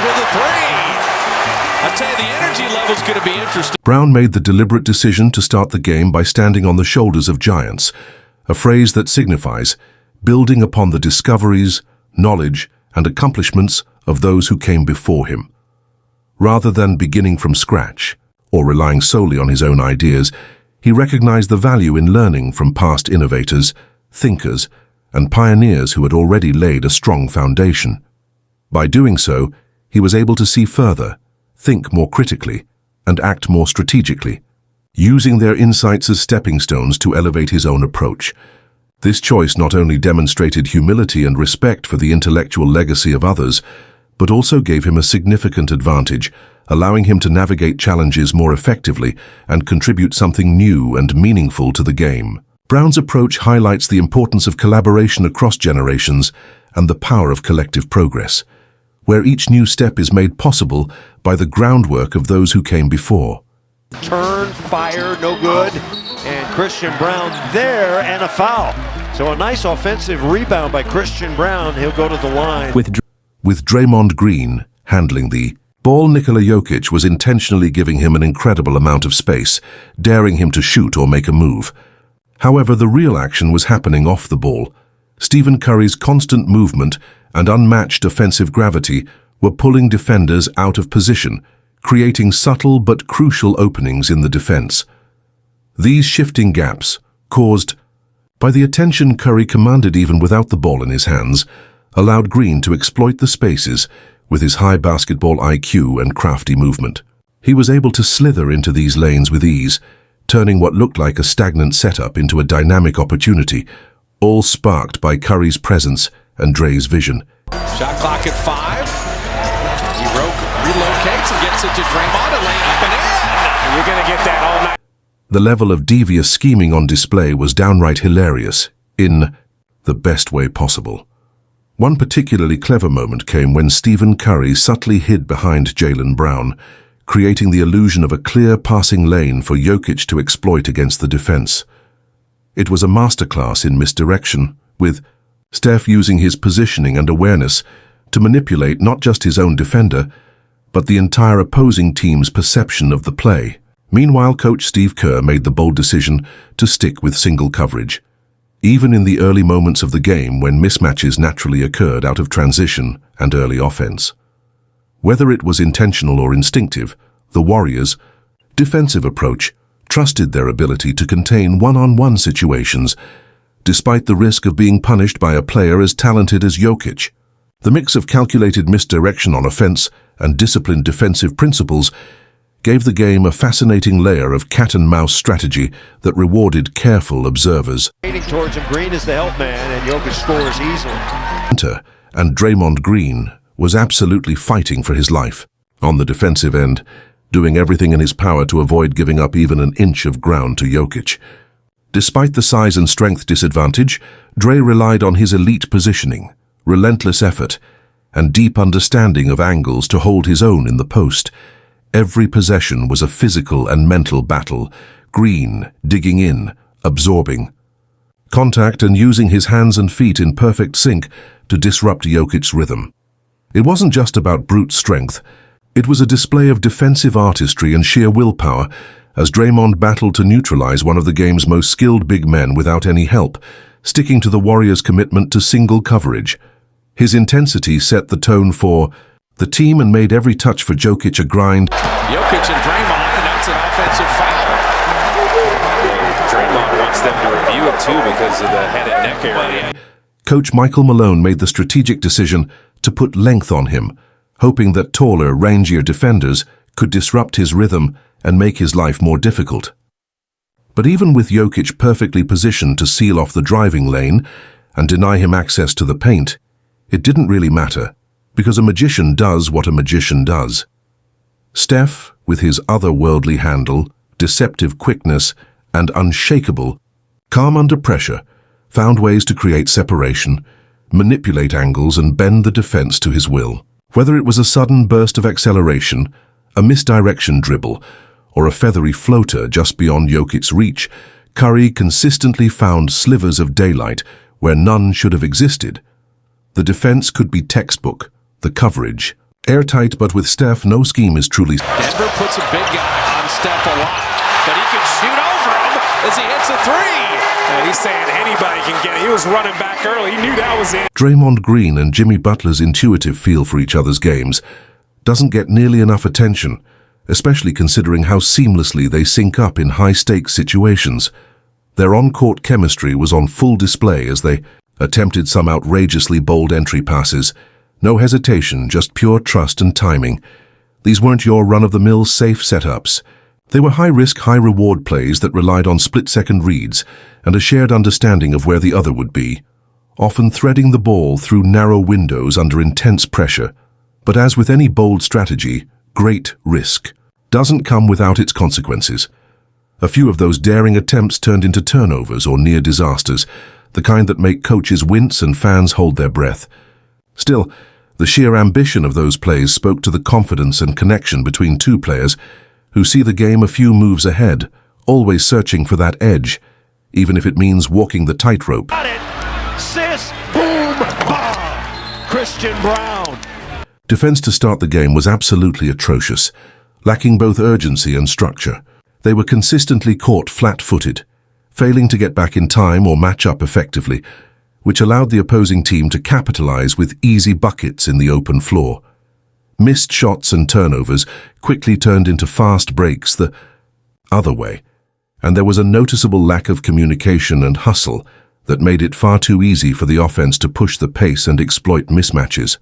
with a three. I tell you, the energy level's going to be interesting. Brown made the deliberate decision to start the game by standing on the shoulders of giants, a phrase that signifies building upon the discoveries, knowledge, and accomplishments of those who came before him. Rather than beginning from scratch, or relying solely on his own ideas, he recognized the value in learning from past innovators, thinkers, and pioneers who had already laid a strong foundation. By doing so, he was able to see further, think more critically, and act more strategically, using their insights as stepping stones to elevate his own approach. This choice not only demonstrated humility and respect for the intellectual legacy of others, but also gave him a significant advantage, allowing him to navigate challenges more effectively and contribute something new and meaningful to the game. Brown's approach highlights the importance of collaboration across generations and the power of collective progress, where each new step is made possible by the groundwork of those who came before. Turn, fire, no good, and Christian Brown there, and a foul. So a nice offensive rebound by Christian Brown. He'll go to the line. With Draymond Green handling the ball, Nikola Jokić was intentionally giving him an incredible amount of space, daring him to shoot or make a move. However, the real action was happening off the ball. Stephen Curry's constant movement and unmatched offensive gravity were pulling defenders out of position, creating subtle but crucial openings in the defense. These shifting gaps, caused by the attention Curry commanded even without the ball in his hands, allowed Green to exploit the spaces with his high basketball IQ and crafty movement. He was able to slither into these lanes with ease, turning what looked like a stagnant setup into a dynamic opportunity, all sparked by Curry's presence and Dre's vision. Shot clock at 5. He relocates and gets it to Draymond and lay up and in. You're going to get that all night. The level of devious scheming on display was downright hilarious, in the best way possible. One particularly clever moment came when Stephen Curry subtly hid behind Jaylen Brown, creating the illusion of a clear passing lane for Jokić to exploit against the defense. It was a masterclass in misdirection, with Steph using his positioning and awareness to manipulate not just his own defender, but the entire opposing team's perception of the play. Meanwhile, coach Steve Kerr made the bold decision to stick with single coverage, even in the early moments of the game when mismatches naturally occurred out of transition and early offense. Whether it was intentional or instinctive, the Warriors' defensive approach trusted their ability to contain one-on-one situations, despite the risk of being punished by a player as talented as Jokić. The mix of calculated misdirection on offense and disciplined defensive principles gave the game a fascinating layer of cat-and-mouse strategy that rewarded careful observers. Towards him, Green is the help man, and Jokić scores easily. And Draymond Green was absolutely fighting for his life. On the defensive end, doing everything in his power to avoid giving up even an inch of ground to Jokić. Despite the size and strength disadvantage, Dre relied on his elite positioning, relentless effort, and deep understanding of angles to hold his own in the post. Every possession was a physical and mental battle, Green digging in, absorbing contact and using his hands and feet in perfect sync to disrupt Jokic's rhythm. It wasn't just about brute strength. It was a display of defensive artistry and sheer willpower as Draymond battled to neutralize one of the game's most skilled big men without any help, sticking to the Warriors' commitment to single coverage. His intensity set the tone for the team and made every touch for Jokić a grind. Jokić and Draymond, and that's an offensive foul. Draymond wants them to review it too because of the head and neck area. Coach Michael Malone made the strategic decision to put length on him, hoping that taller, rangier defenders could disrupt his rhythm and make his life more difficult. But even with Jokić perfectly positioned to seal off the driving lane and deny him access to the paint, it didn't really matter, because a magician does what a magician does. Steph, with his otherworldly handle, deceptive quickness, and unshakable, calm under pressure, found ways to create separation, manipulate angles, and bend the defense to his will. Whether it was a sudden burst of acceleration, a misdirection dribble, or a feathery floater just beyond Jokic's reach, Curry consistently found slivers of daylight where none should have existed. The defense could be textbook, the coverage Airtight, but with Steph, no scheme is truly... Denver puts a big guy on Steph a lot, but he can shoot over him as he hits a three. He's saying anybody can get it. He was running back early. He knew that was it. Draymond Green and Jimmy Butler's intuitive feel for each other's games doesn't get nearly enough attention, especially considering how seamlessly they sync up in high-stakes situations. Their on-court chemistry was on full display as they attempted some outrageously bold entry passes. No hesitation, just pure trust and timing. These weren't your run-of-the-mill safe setups. They were high-risk, high-reward plays that relied on split-second reads and a shared understanding of where the other would be, often threading the ball through narrow windows under intense pressure. But as with any bold strategy, great risk doesn't come without its consequences. A few of those daring attempts turned into turnovers or near disasters, the kind that make coaches wince and fans hold their breath. Still, the sheer ambition of those plays spoke to the confidence and connection between two players who see the game a few moves ahead, always searching for that edge, even if it means walking the tightrope. Got it! Sis! Boom! Bah! Christian Brown! Defense to start the game was absolutely atrocious, lacking both urgency and structure. They were consistently caught flat-footed, failing to get back in time or match up effectively, which allowed the opposing team to capitalize with easy buckets in the open floor. Missed shots and turnovers quickly turned into fast breaks the other way, and there was a noticeable lack of communication and hustle that made it far too easy for the offense to push the pace and exploit mismatches.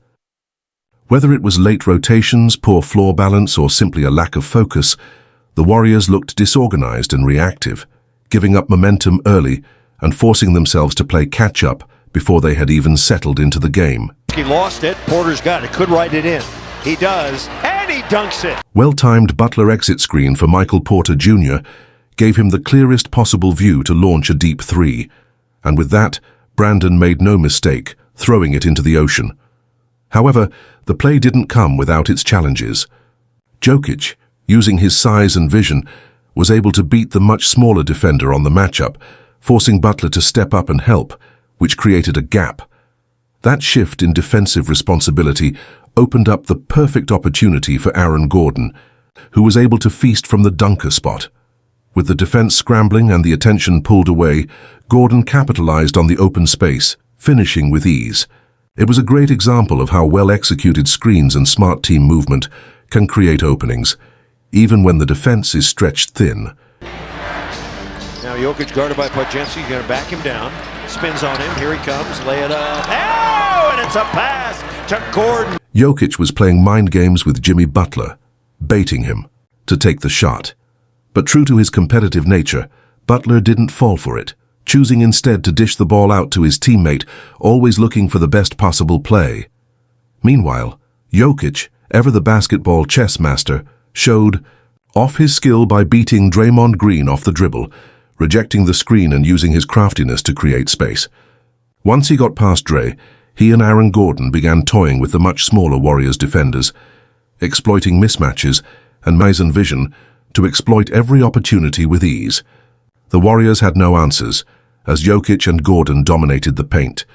Whether it was late rotations, poor floor balance, or simply a lack of focus, the Warriors looked disorganized and reactive, giving up momentum early and forcing themselves to play catch-up before they had even settled into the game. He lost it. Porter's got it. Could write it in. He does, and he dunks it. Well-timed Butler exit screen for Michael Porter Jr. gave him the clearest possible view to launch a deep three, and with that, Brandon made no mistake, throwing it into the ocean. However, the play didn't come without its challenges. Jokić, using his size and vision, was able to beat the much smaller defender on the matchup, forcing Butler to step up and help, which created a gap. That shift in defensive responsibility opened up the perfect opportunity for Aaron Gordon, who was able to feast from the dunker spot. With the defense scrambling and the attention pulled away, Gordon capitalized on the open space, finishing with ease. It was a great example of how well-executed screens and smart team movement can create openings, even when the defense is stretched thin. Now Jokić guarded by Podjenski. He's going to back him down. Spins on him. Here he comes. Lay it up. Oh, and it's a pass to Gordon. Jokić was playing mind games with Jimmy Butler, baiting him to take the shot. But true to his competitive nature, Butler didn't fall for it, choosing instead to dish the ball out to his teammate, always looking for the best possible play. Meanwhile, Jokić, ever the basketball chess master, showed off his skill by beating Draymond Green off the dribble, rejecting the screen and using his craftiness to create space. Once he got past Dre, he and Aaron Gordon began toying with the much smaller Warriors defenders, exploiting mismatches and Mason vision to exploit every opportunity with ease. The Warriors had no answers, as Jokić and Gordon dominated the paint,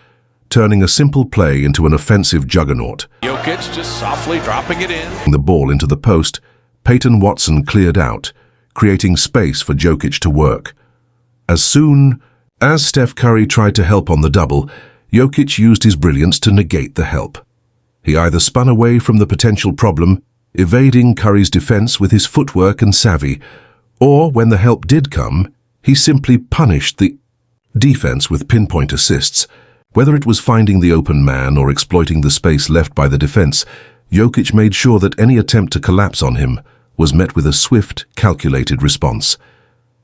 turning a simple play into an offensive juggernaut. Jokić just softly dropping it in. The ball into the post, Peyton Watson cleared out, creating space for Jokić to work. As soon as Steph Curry tried to help on the double, Jokić used his brilliance to negate the help. He either spun away from the potential problem, evading Curry's defense with his footwork and savvy, or when the help did come, he simply punished the defense with pinpoint assists. Whether it was finding the open man or exploiting the space left by the defense, Jokić made sure that any attempt to collapse on him was met with a swift, calculated response.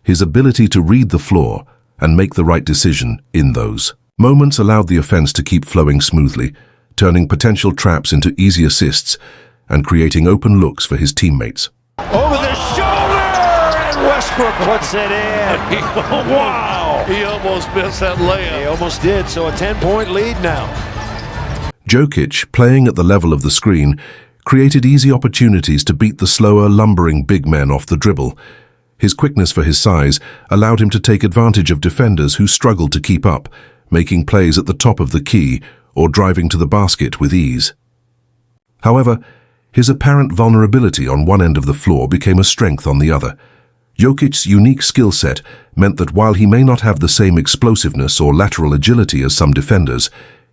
His ability to read the floor and make the right decision in those moments allowed the offense to keep flowing smoothly, turning potential traps into easy assists and creating open looks for his teammates. Over the shoulder, and Westbrook puts it in. Wow! He almost missed that layup. He almost did, so a 10-point lead now. Jokić, playing at the level of the screen, created easy opportunities to beat the slower, lumbering big men off the dribble. His quickness for his size allowed him to take advantage of defenders who struggled to keep up, making plays at the top of the key or driving to the basket with ease. However, His apparent vulnerability on one end of the floor became a strength on the other. Jokic's unique skill set meant that while he may not have the same explosiveness or lateral agility as some defenders,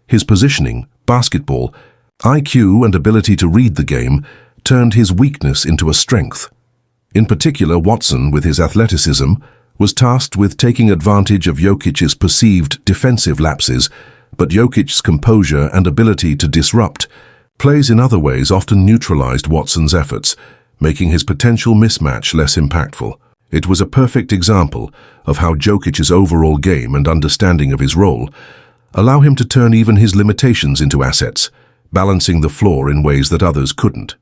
his positioning, basketball, IQ and ability to read the game turned his weakness into a strength. In particular, Watson, with his athleticism, was tasked with taking advantage of Jokic's perceived defensive lapses, but Jokic's composure and ability to disrupt plays in other ways often neutralized Watson's efforts, making his potential mismatch less impactful. It was a perfect example of how Jokic's overall game and understanding of his role allow him to turn even his limitations into assets, balancing the floor in ways that others couldn't.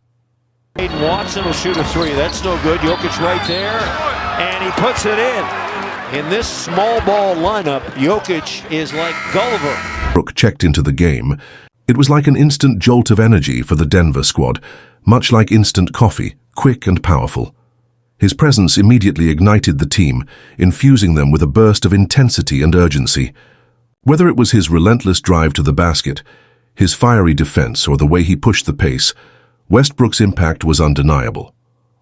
Watson will shoot a three. That's no good. Jokić right there, and he puts it in. In this small ball lineup, Jokić is like Gulliver. Brook checked into the game. It was like an instant jolt of energy for the Denver squad, much like instant coffee, quick and powerful. His presence immediately ignited the team, infusing them with a burst of intensity and urgency. Whether it was his relentless drive to the basket, his fiery defense, or the way he pushed the pace, Westbrook's impact was undeniable.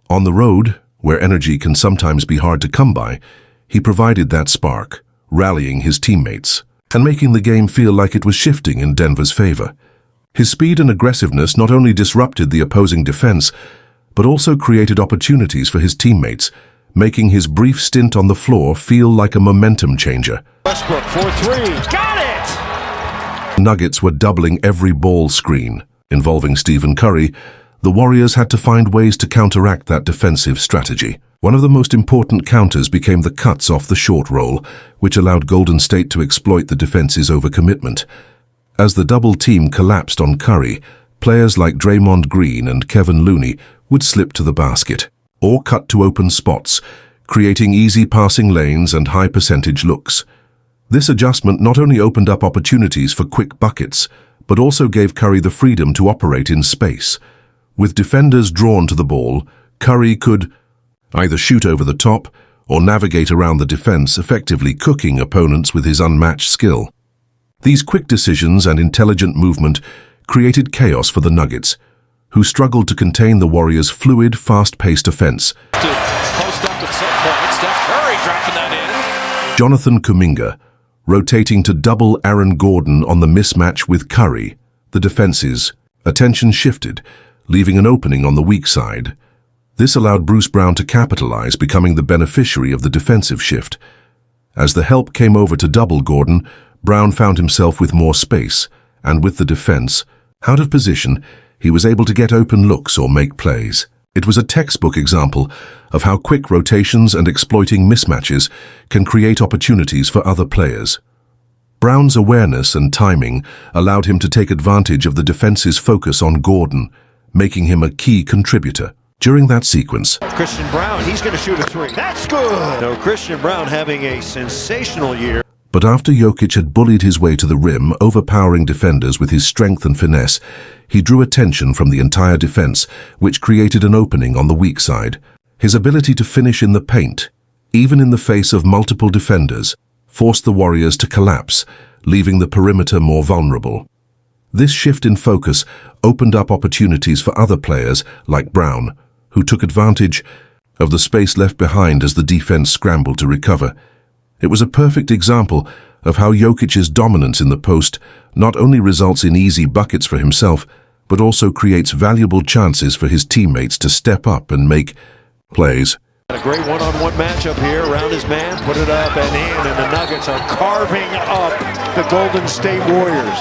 On the road, where energy can sometimes be hard to come by, he provided that spark, rallying his teammates and making the game feel like it was shifting in Denver's favor. His speed and aggressiveness not only disrupted the opposing defense, but also created opportunities for his teammates, making his brief stint on the floor feel like a momentum changer. Westbrook for three. Got it! Nuggets were doubling every ball screen. Involving Stephen Curry, the Warriors had to find ways to counteract that defensive strategy. One of the most important counters became the cuts off the short roll, which allowed Golden State to exploit the defense's overcommitment. As the double team collapsed on Curry, players like Draymond Green and Kevin Looney would slip to the basket or cut to open spots, creating easy passing lanes and high percentage looks. This adjustment not only opened up opportunities for quick buckets, but also gave Curry the freedom to operate in space. With defenders drawn to the ball, Curry could either shoot over the top or navigate around the defense, effectively cooking opponents with his unmatched skill. These quick decisions and intelligent movement created chaos for the Nuggets, who struggled to contain the Warriors' fluid, fast-paced offense. To post up at some point, Steph Curry dropping that in. Jonathan Kuminga, rotating to double Aaron Gordon on the mismatch with Curry. The defense's attention shifted, leaving an opening on the weak side. This allowed Bruce Brown to capitalize, becoming the beneficiary of the defensive shift. As the help came over to double Gordon, Brown found himself with more space, and with the defense out of position, he was able to get open looks or make plays. It was a textbook example of how quick rotations and exploiting mismatches can create opportunities for other players. Brown's awareness and timing allowed him to take advantage of the defense's focus on Gordon, making him a key contributor. During that sequence, Christian Braun, he's going to shoot a three. That's good! No, Christian Braun having a sensational year. But after Jokić had bullied his way to the rim, overpowering defenders with his strength and finesse, he drew attention from the entire defense, which created an opening on the weak side. His ability to finish in the paint, even in the face of multiple defenders, forced the Warriors to collapse, leaving the perimeter more vulnerable. This shift in focus opened up opportunities for other players like Brown, who took advantage of the space left behind as the defense scrambled to recover. It was a perfect example of how Jokic's dominance in the post not only results in easy buckets for himself, but also creates valuable chances for his teammates to step up and make plays. A great one-on-one matchup here around his man, put it up and in, and the Nuggets are carving up the Golden State Warriors.